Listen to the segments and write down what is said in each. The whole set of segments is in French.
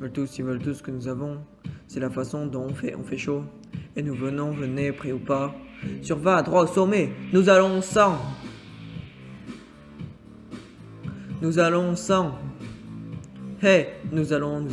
Ils veulent tous ce que nous avons. C'est la façon dont on fait chaud. Et nous venons, venez, prêts ou pas. Va, droit au sommet. Nous allons sans. Nous allons sans. Hey, nous allons.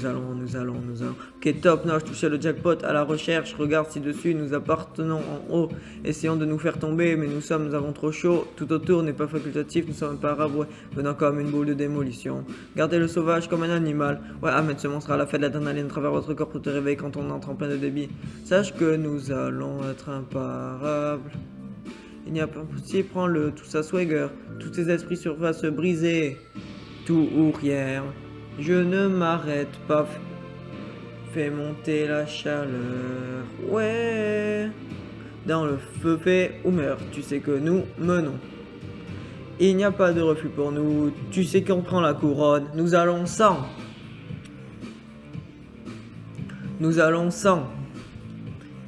Ok, top notch, toucher le jackpot à la recherche. Regarde ci-dessus, nous appartenons en haut. Essayons de nous faire tomber, mais nous avons trop chaud. Tout autour n'est pas facultatif, nous sommes imparables, ouais, venant comme une boule de démolition. Gardez le sauvage comme un animal. Ouais, Ahmed, ce monstre à la fête d'adrénaline à travers votre corps pour te réveiller quand on entre en plein de débit. Sache que nous allons être imparables. Il n'y a pas possible, prends-le, tout ça swagger. Tous tes esprits va se briser. Tout ou rien. Je ne m'arrête pas. Fais monter la chaleur. Ouais. Dans le feu fait ou meurt. Tu sais que nous menons. Il n'y a pas de refus pour nous. Tu sais qu'on prend la couronne. Nous allons sans. Nous allons sans.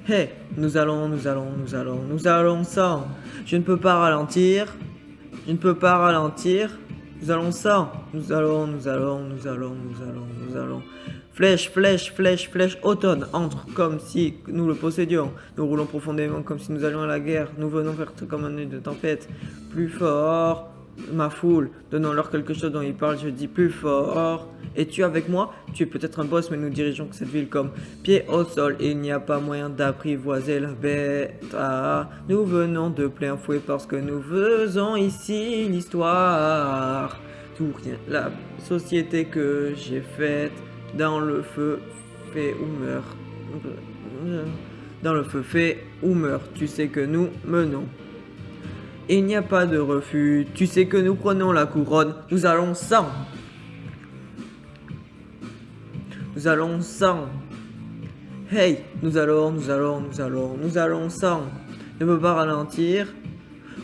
Hey, nous allons sans. Je ne peux pas ralentir. Nous allons sans. Nous allons. Flèche, automne, entre comme si nous le possédions. Nous roulons profondément comme si nous allions à la guerre. Nous venons faire comme un œil de tempête. Plus fort, ma foule, donnons-leur quelque chose dont ils parlent, je dis plus fort. Es-tu avec moi? Tu es peut-être un boss, mais nous dirigeons cette ville comme pied au sol. Il n'y a pas moyen d'apprivoiser la bête. Ah, nous venons de plein fouet parce que nous faisons ici l'histoire. Tout rien, la société que j'ai faite dans le feu fait ou meurt. Dans le feu fait ou meurt. Tu sais que nous menons. Il n'y a pas de refus. Tu sais que nous prenons la couronne. Nous allons sans. Hey, nous allons sans.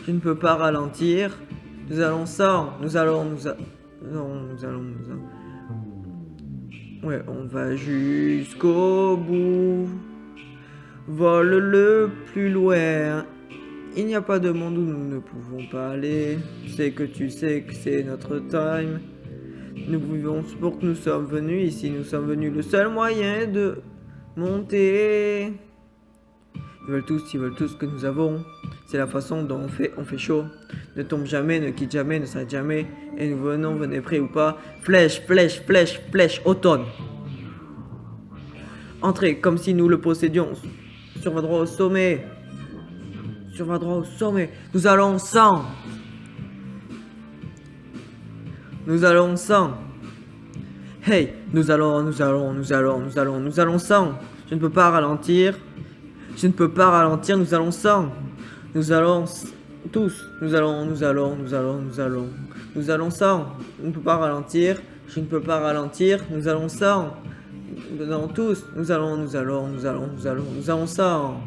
Je ne peux pas ralentir. Nous allons sans. Ouais, on va jusqu'au bout. Vole le plus loin. Il n'y a pas de monde où nous ne pouvons pas aller. Tu sais que c'est notre time. Nous vivons pour que nous sommes venus ici. Nous sommes venus le seul moyen de monter. Ils veulent tous ce que nous avons. C'est la façon dont on fait chaud. Ne tombe jamais, ne quitte jamais, ne s'arrête jamais. Et nous venons, venez prêts ou pas. Flèche, automne. Entrez comme si nous le possédions. Sur votre droit au sommet. Nous allons sans. Hey, nous allons sans. Je ne peux pas ralentir. Nous allons sans. Nous allons tous. Nous allons sans. Je ne peux pas ralentir. Nous allons sans. Nous allons tous. Nous allons sans.